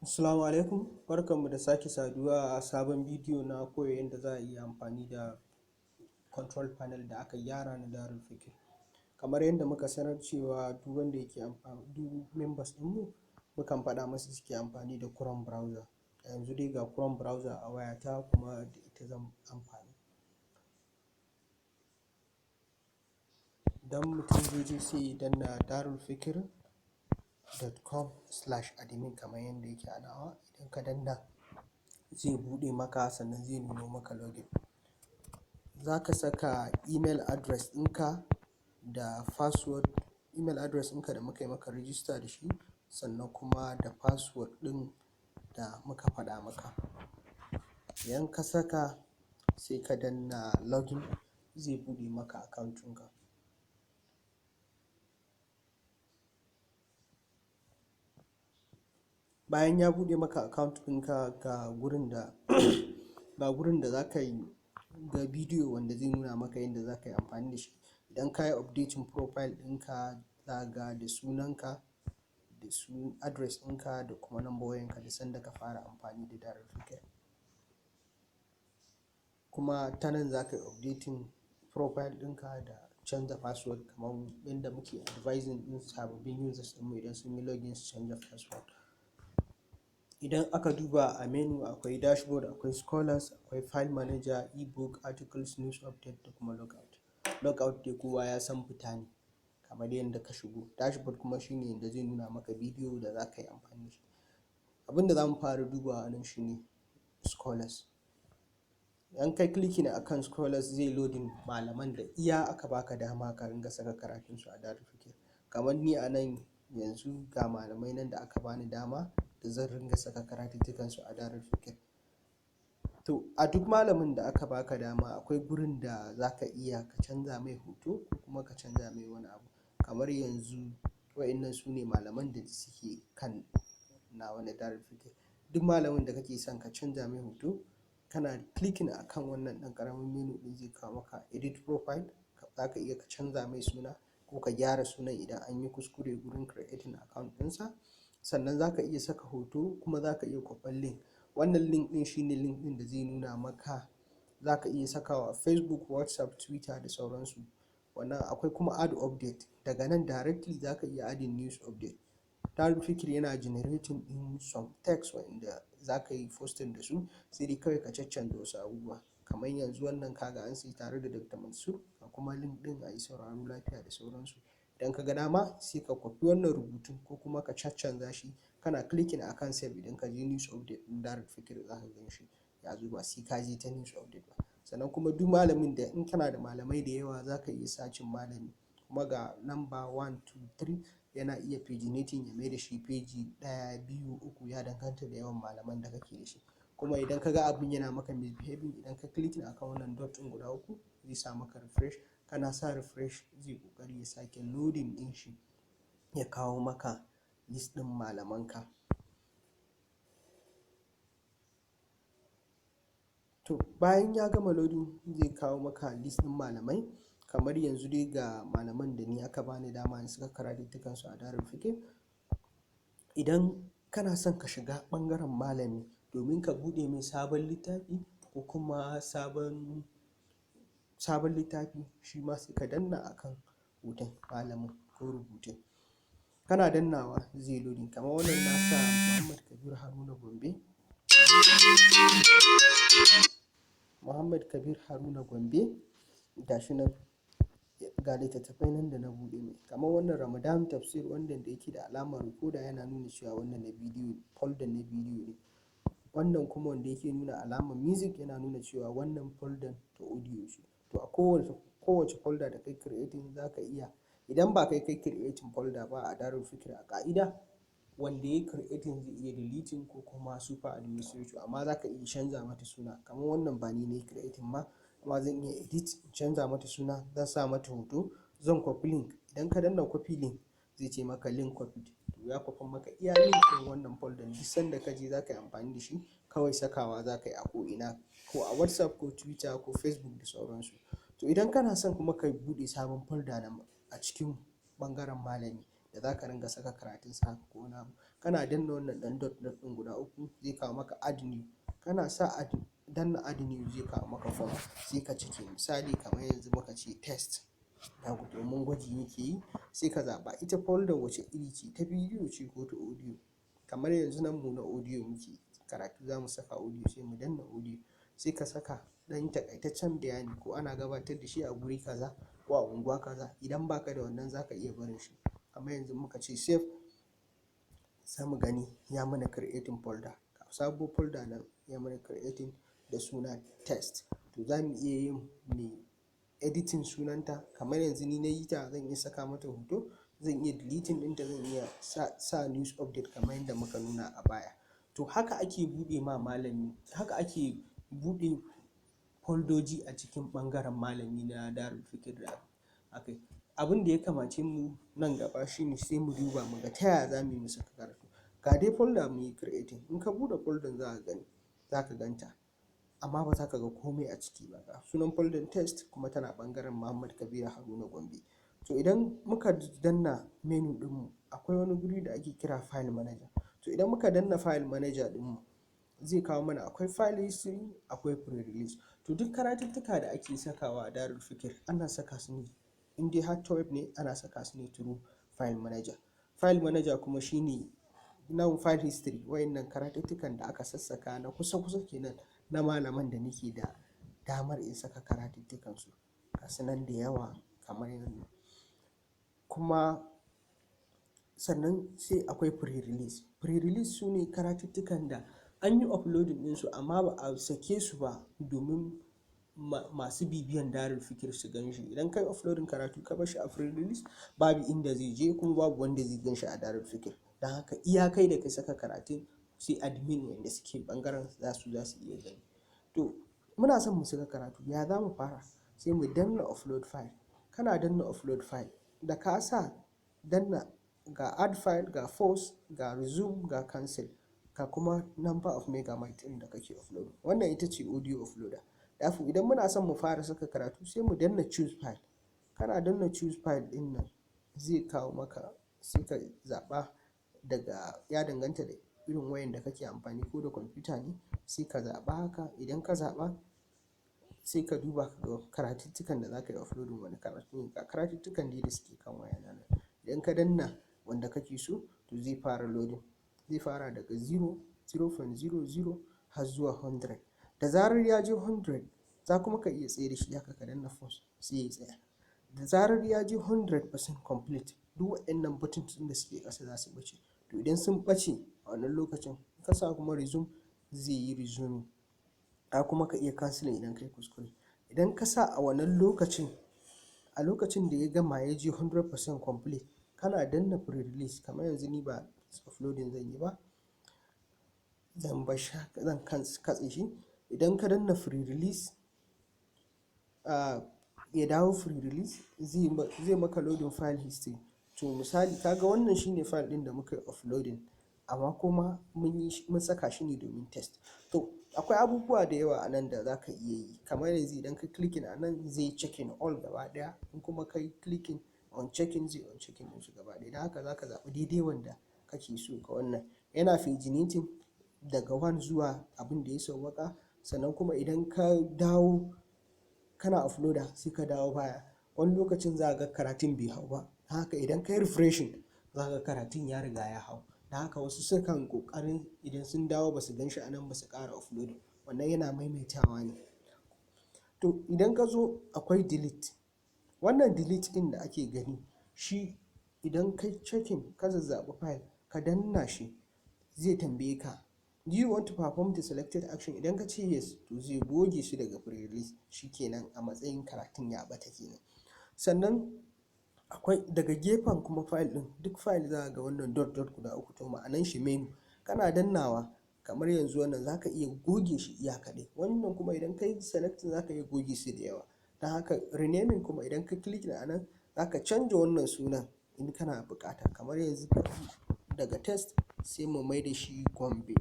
Assalamu alaikum, barkanmu da sake saduwa a sabon bidiyo na koyo yadda za a iya amfani da control panel da aka gyara na DarulFikr. Kamar yadda muka sanar cewa duk wanda yake amfani, duk members ɗinmu mukan faɗa masu suke amfani da Chrome browser. A yanzu dai ga Chrome browser a wayata kuma da ita zan amfani. Idan mutum zai je sai ya danna darulfikr.com/admin kamar yadda yake a nawa. Idan ka danna zai buɗe maka, sannan zai nuno maka login. Za ka saka email address ɗinka da password, email address ɗinka da muka yi maka register da shi, sannan kuma da password ɗin da muka faɗa maka. Idan ka saka sai ka danna login, zai buɗe maka account ɗinka. Bayan ya buɗe maka account ɗinka ga gurin da ga gurin da za ka yi ga bidiyo wanda zai nuna maka yadda za ka yi amfani da shi. Idan ka yi updating profile ɗinka, za ga da sunanka da address ɗinka da kuma number wayanka da sanda ka fara amfani da DarulFikr. Kuma ta nan za ka yi updating profile ɗinka da canza password kamar yadda muke advising ɗin sababbin users ɗinmu idan sun yi login su canza password. Idan aka duba a menu akwai dashboard, akwai scholars, akwai file manager, ebook, articles, news update da kuma logout. Logout dai kowa ya san fita ne kamar yadda ka shigo. Dashboard kuma shine yadda zai nuna maka bidiyo da za ka yi amfani da shi. Abin da za mu fara dubawa nan shine scholars. Idan kai clicking akan scholars zai loading malaman da iya aka baka dama ka ringa saka karatunsu a DarulFikr. Kamar ni a nan yanzu ga malamai nan da aka bani dama da zan ringa saka karatuttukansu a DarulFikr. To a duk malamin da aka baka dama akwai gurin da za ka iya ka canza mai hoto ko kuma ka canza mai wani abu. Kamar yanzu wa'innan su ne malaman da suke kan nawa na DarulFikr. Duk malamin da kake son ka canza mai hoto, kana clicking akan wannan ɗan ƙaramin menu ɗin zai kawo maka edit profile. Za ka iya ka canza mai suna ko ka gyara sunan idan an yi kuskure gurin creating account ɗinsa. Sannan za ka iya saka hoto, kuma za ka iya kwafan link. Wannan link ɗin shine link ɗin da zai nuna maka za ka iya sakawa a Facebook, WhatsApp, Twitter da sauransu. Wannan akwai kuma add update. Daga nan directly za ka iya adding news update. DarulFikr yana generating ɗin some text wanda za ka yi posting da su, sai dai kawai ka caccanza wasu abubuwa. Kamar yanzu wannan kaga an sai tare da Dr. Mansur, ga kuma link ɗin a yi sauraro lafiya da sauransu. Idan ka ga dama sai ka kwafi wannan rubutun ko kuma ka caccanza shi, kana clicking akan save. Idan ka je news update ɗin DarulFikr za ka gan shi ya zo, ba sai ka je ta news update ba. Sannan kuma duk malamin da, in kana da malamai da yawa, za ka iya sacin malami kuma ga number 1, 2, 3 yana iya paginating ya mai da shi peji 1, 2, 3, ya danganta da yawan malaman da kake da shi. Kuma idan ka ga abin yana maka misbehaving, idan ka clicking akan wannan dot ɗin guda 3 zai sa maka refresh. Kana sa refresh zai ƙoƙari ya sake loading ɗin shi, ya kawo maka list ɗin malamanka. To bayan ya gama loading zai kawo maka list ɗin malamai. Kamar yanzu dai ga malaman da ni aka bani dama in saka karatuttukansu a DarulFikr. Idan kana son ka shiga ɓangaren malami domin ka buɗe mai sabon littafi ko kuma sabon littafi, shi ma sai ka danna akan hoton malamin ko rubutun. Kana dannawa zai loading. Kamar wannan na sa Muhammad Kabir Haruna Gombe, ga shi nan ga littattafai nan da na buɗe mai. Kamar wannan Ramadan tafsir, wanda da yake da alamar recorder yana nuna cewa wannan na bidiyo, folder na bidiyo ne. Wannan kuma wanda yake nuna alamar music yana nuna cewa wannan folder ta audio ce. To a kowace folder da kai creating za ka iya, idan ba kai creating folder ba a DarulFikr a ƙa'ida, wanda ya creating zai iya deleting ko kuma super administrator, amma za ka iya canza mata suna. Kamar wannan ba ni ne creating ba, amma zan iya edit in canza mata suna, zan sa mata hoto, zan copy link. Idan ka danna copy link zai ce maka link copied. To ya copy maka iya link ɗin wannan folder. Duk sanda ka je za ka yi amfani da shi, kawai sakawa za ka yi a ko'ina, ko a WhatsApp ko Twitter ko Facebook da sauransu. To idan kana son kuma ka buɗe sabon folder a cikin ɓangaren malami da za ka ringa saka karatun sa ko wani abu, kana danna wannan ɗan dot dot ɗin guda uku zai kawo maka add new, kana sa danna add new zai kawo maka form sai ka cike. Misali kamar yanzu muka ce test domin gwaji muke yi, sai ka zaɓa ita folder wace iri ce, ta bidiyo ce ko ta audio. Kamar yanzu nan mu na audio muke karatu, za mu saka audio sai mu danna audio, sai ka saka ɗan takaitaccen bayani ko ana gabatar da shi a guri kaza ko a unguwa kaza. Idan baka da wannan zaka iya barin shi. Kamar yanzu muka ce save, sai mu gani ya mana creating folder, sabuwar folder nan ya mana creating da suna test. To za mu iya yin mai editing sunanta, kamar yanzu ni na yi ta zan iya saka mata hoto, zan iya deleting ɗinta, zan iya sa news update kamar yadda muka nuna a baya. To haka ake buɗe ma malami, haka ake buɗe foldoji a cikin ɓangaren malami na DarulFikr da aka yi. Abin da ya kamace mu nan gaba shine sai mu duba mu ga ta yaya za mu yi mu saka karatu. Ga dai folder mu yi creating, in ka buɗe folder za ka ganta, amma ba za ka ga komai a ciki ba. Ga sunan folder test kuma tana ɓangaren Muhammad Kabir Haruna Gombe. To idan muka danna menu ɗinmu akwai wani guri da ake kira file manager. To idan muka danna file manager ɗinmu zai kawo mana akwai file history, akwai pre-release. To duk karatuttuka da ake sakawa a DarulFikr ana saka su ne, in dai har ta web ne ana saka su ne through file manager. File manager kuma shine nan file history, wayannan karatuttukan da aka sassaka na kusa kenan na malaman da nake da damar in saka karatuttukansu, gasu nan da yawa kamar yanzu. Kuma sannan sai akwai pre-release. Pre-release su ne karatuttukan da an yi uploading ɗinsu amma ba a sake su ba domin masu bibiyan DarulFikr su gan shi. Idan kai uploading karatu ka bar shi a pre-release babu inda zai je kuma babu wanda zai gan shi a DarulFikr. Don haka iya kai da kai saka karatun sai admin wanda suke ɓangaren za su iya gani. To muna son mu saka karatu, ya za mu fara? Sai mu danna upload file. Kana danna upload file da ka sa danna ga add file, ga force, ga resume, ga cancel, ga kuma number of megabyte ɗin da kake upload. Wannan ita ce audio uploader. Dafu idan muna son mu fara saka karatu sai mu danna choose file. Kana danna choose file ɗin nan zai kawo maka, sai ka zaɓa daga, ya danganta da irin wayan da kake amfani ko da kwamfuta ne, sai ka zaɓa haka. Idan ka zaɓa sai ka duba ga karatuttukan da za ka yi uploading wani karatu ne, ga karatuttukan da suke kan waya nan. Idan ka danna wanda kake so to zai fara loading, zai fara daga 0.00 har zuwa 100. Da zarar ya je 100 za kuma ka iya tsaye da shi haka, ka danna force sai ya tsaya. Da zarar ya je 100% complete duk waɗannan buttons ɗin da suke ƙasa za su ɓace. To idan sun ɓace a wannan lokacin ka sa kuma resume zai yi resume, ka kuma ka iya cancelling idan kai kuskure. Idan ka sa a wannan lokacin, a lokacin da ya gama ya je 100% complete, kana danna pre-release. Kamar yanzu ni ba uploading zan yi ba, zan katse shi. Idan ka danna pre-release, ya dawo pre-release zai maka loading file history. To misali kaga wannan shine file ɗin da muka yi uploading, amma kuma mun saka shi ne domin test. To akwai abubuwa da yawa a nan da za ka iya yi. Kamar yanzu idan ka clicking a nan zai checking all gaba ɗaya, in kuma kai clicking on checking zai on checking ɗinsu gaba ɗaya. Don haka za ka zaɓi daidai wanda kake so ka wannan. Yana paginating daga 1 zuwa abin da ya sauwaka. Sannan kuma idan ka dawo kana uploader sai ka dawo baya, wani lokacin za ga karatun bai hau ba. Haka idan ka yi refreshing za ga karatun ya riga ya hau. Don haka wasu sukan ƙoƙarin idan sun dawo ba su gan shi a nan ba su ƙara uploading. Wannan yana maimaitawa ne. To idan ka zo akwai delete. Wannan delete ɗin da ake gani shi idan kai checking ka zazzaɓi file ka danna shi zai tambaye ka, do you want to perform the selected action? Idan ka ce yes to zai goge shi daga pre-release, shi kenan a matsayin karatun ya ɓata kenan. Sannan akwai daga gefen kuma file ɗin, duk file za ga wannan dot dot guda uku, to ma'anan shi menu. Kana dannawa kamar yanzu wannan za ka iya goge shi iya kaɗai, wannan kuma idan ka yi selecting za ka iya goge shi da yawa. Don haka renaming kuma idan ka click a nan za ka canja wannan sunan in kana buƙata. Kamar yanzu daga test sai mu mai da shi Gombe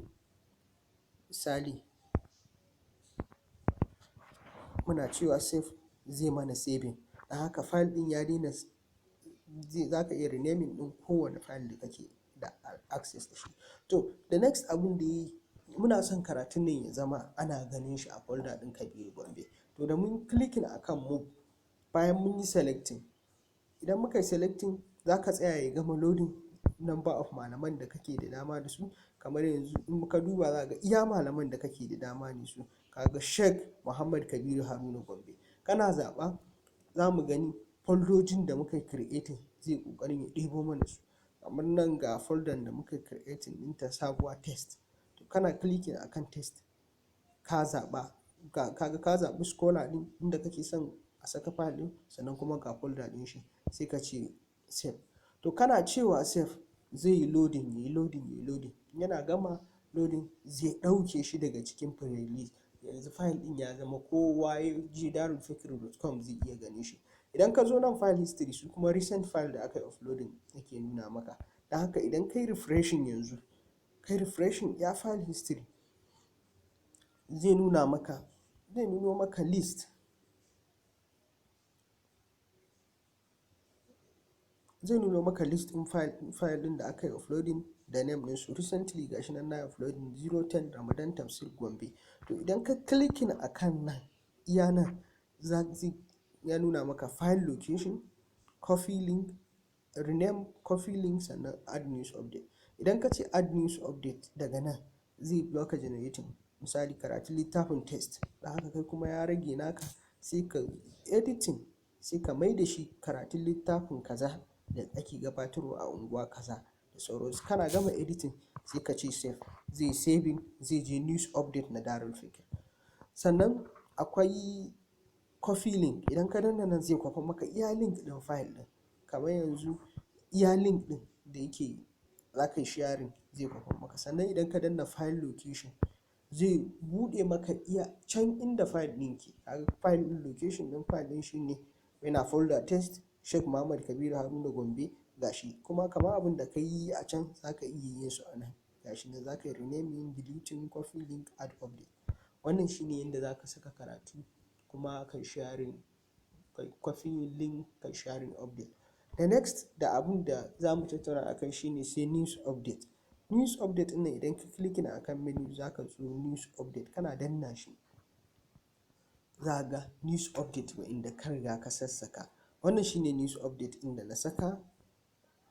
misali. Muna cewa save zai mana saving. Don haka file ɗin ya daina, za ka iya renaming ɗin kowane file da kake da access da shi. To the next abin da muna son karatun nan ya zama ana ganin shi a folder ɗin Kabiru Gombe. To da mun clicking akan move, bayan mun yi selecting, idan muka yi selecting za ka tsaya ya gama loading number of malaman da kake da dama da su. Kamar yanzu in muka duba za ga iya malaman da kake da dama ne su, kaga Sheikh Muhammad Kabiru Haruna Gombe. Kana zaɓa, za mu gani foldojin da muka creating zai ƙoƙarin ya ɗebo mana su. Kamar nan ga folder da muka creating ɗinta sabuwa test. To kana clicking akan test, ka zaɓa, kaga ka zaɓi scholar ɗin inda kake son a saka file ɗin, sannan kuma ga folder ɗin shi, sai ka ce save. To kana cewa save zai yi loading, ya yi loading, ya yi loading. Yana gama loading zai ɗauke shi daga cikin playlist. Yanzu file ɗin ya zama kowa ya je darulfikr.com zai iya ganin shi. Idan ka zo nan file history, su kuma recent file da aka yi uploading yake nuna maka. Don haka idan kai refreshing yanzu, kai refreshing ya file history, zai nuno maka list. Zai nuno maka list ɗin file ɗin da aka yi uploading da name ɗin su. Recently gashi nan na uploading 010 Ramadan Tafsir Gombe. To idan ka clicking akan nan, iya nan ya nuna maka file location, copy link, rename, copy link, sannan add news update. Idan ka ce add news update, daga nan zai baka generating misali karatun littafin test. Da haka kai kuma ya rage naka, sai ka editing, sai ka mai da shi karatun littafin kaza da ake gabatarwa a unguwa kaza da sauransu. Kana gama editing sai ka ce save, zai saving, zai je news update na DarulFikr. Sannan akwai copy link. Idan ka danna nan zai kwafa maka iya link ɗin file ɗin. Kamar yanzu iya link ɗin da yake za ka yi sharing zai kwafa maka. Sannan idan ka danna file location, zai buɗe maka iya can inda file ɗin ke. File ɗin location ɗin file ɗin shi ne yana folder test Sheikh Muhammad Kabiru Haruna Gombe gashi. Kuma kamar abin da ka yi a can za ka iya yin su a nan gashi nan. Za ka yi renaming, deleting, copy link, add update. Wannan shi ne yadda za ka saka karatu kuma kai sharing, kai copy link, kai sharing update. The next da abin da za mu tattauna a kai shi ne sai news update. News update ɗin nan idan ka clicking akan menu za ka zo news update, kana danna shi za ga news update wa'inda ka riga ka sassaka. Wannan shi ne news update ɗin da na saka,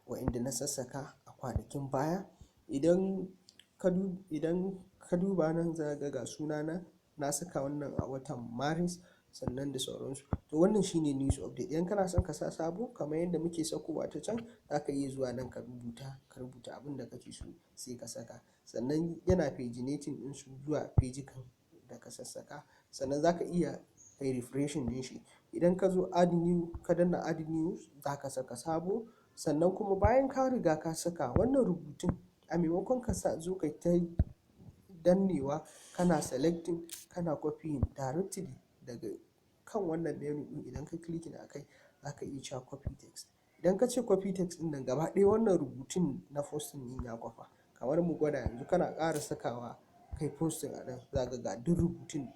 wa'inda na sassaka a kwanakin baya. Idan ka duba nan za ga ga sunana na saka wannan a watan Maris, sannan da sauransu. To wannan shi ne news update. Idan kana son ka sa sabo kamar yadda muke sakowa ta can, za ka iya zuwa nan ka rubuta abin da kake so sai ka saka. Sannan yana paginating ɗin su zuwa pejikan da ka sassaka. Sannan za ka iya kai refreshing ɗin shi. Idan ka zo add new, ka danna add new, za ka saka sabo. Sannan kuma bayan ka riga ka saka wannan rubutun, a maimakon ka zo kai ta dannewa kana selecting, kana copying directly daga kan wannan menu ɗin. Idan ka clicking a kai za ka iya cewa copy text. Idan ka ce copy text ɗin nan, gaba ɗaya wannan rubutun na posting ɗin ya kwafa. Kamar mu gwada yanzu, kana ƙara sakawa kai posting a nan, za ga duk rubutun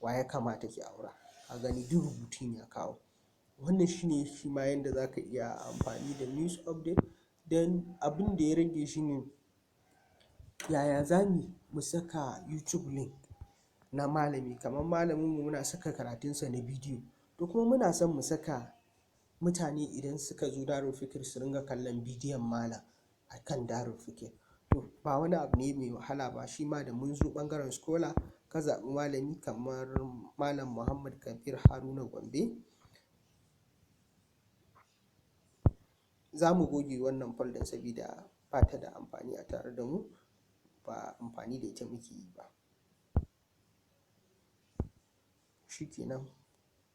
wa ya kamata ki aura. Ka gani duk rubutun ya kawo. Wannan shi ne shi ma yadda za ka iya amfani da news update. Then abin da ya rage shi ne yaya za mu saka YouTube link na malami. Kamar malaminmu muna saka karatunsa na bidiyo, to kuma muna son mu saka mutane idan suka zo DarulFikr su ringa kallon bidiyon malam a kan DarulFikr. To ba wani abu ne mai wahala ba. Shi ma da mun zo ɓangaren scholar, ka zaɓi malami kamar Malam Muhammad Kabir Haruna Gombe. Za mu goge wannan folder saboda ba ta da amfani a tare da mu, ba amfani da ita muke yi ba. Shi kenan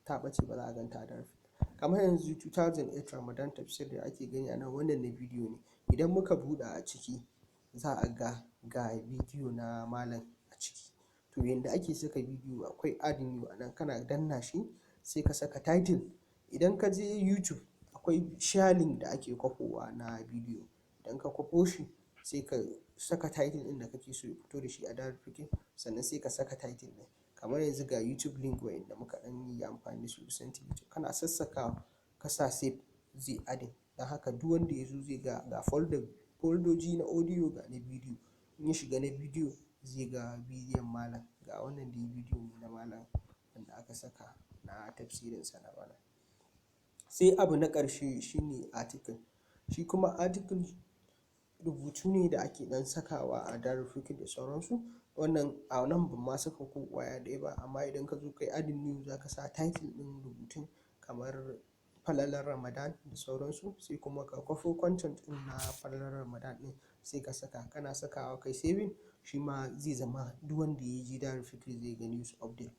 ta ɓace, ba za a ganta a DarulFikr. Kamar yanzu 2008 Ramadan Tafsir da ake gani a nan, wannan na bidiyo ne. Idan muka buɗe a ciki za a ga bidiyo na malam a ciki. To yanda ake saka bidiyo, akwai add new a nan, kana danna shi sai ka saka title. Idan ka je YouTube akwai share link da ake kwafowa na bidiyo. Idan ka kwafo shi sai ka saka title ɗin da kake so ya fito da shi a DarulFikr, sannan sai ka saka title ɗin. Kamar yanzu ga YouTube link wa'inda muka ɗan yi amfani da su recently. Kana sassaka ka sa save, zai adding. Don haka duk wanda ya zo zai ga folder foldoji na audio ga na bidiyo. In ya shiga na bidiyo zai ga bidiyon malam, ga wannan dai bidiyo ne na malam wanda aka saka na tafsirinsa na bana. Sai abu na ƙarshe shine article. Shi kuma article rubutu ne da ake ɗan sakawa a DarulFikr da sauransu. Wannan a nan ban ma saka ko ƙwaya ɗaya ba, amma idan ka zo kai adding new za ka sa title ɗin rubutun kamar falalar Ramadan da sauransu, sai kuma ka kwafo content ɗin na falalar Ramadan ɗin sai ka saka. Kana sakawa kai saving, shi ma zai zama duk wanda ya je DarulFikr zai ga news update.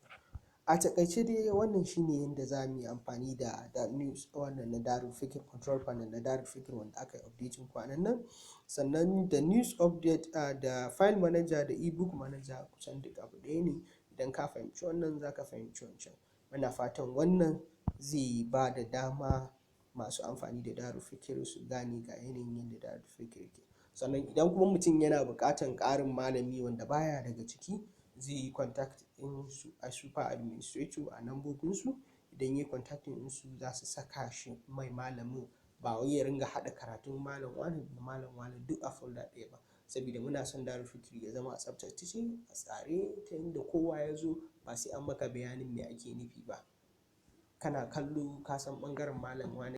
A taƙaice dai wannan shine yadda za mu yi amfani da news wannan na DarulFikr, control panel na DarulFikr wanda aka yi updating kwanan nan. Sannan da news update da file manager da ebook manager kusan duk abu ɗaya ne. Idan ka fahimci wannan za ka fahimci wancan. Muna fatan wannan zai ba da dama masu amfani da DarulFikr su gane ga yanayin yadda DarulFikr yake. Sannan idan kuma mutum yana buƙatar ƙarin malami wanda baya daga ciki, zai yi contact ɗin su a super administrator a lambobinsu. Idan ya yi contact ɗin su za su saka shi mai malamin, ba wai ya ringa haɗa karatun malam wani da malam wani duk a folder ɗaya ba. Saboda muna son DarulFikr ya zama a tsaftace, a tsare ta yadda kowa ya zo ba sai an maka bayanin me ake nufi ba. Kana kallo ka san ɓangaren malam wani.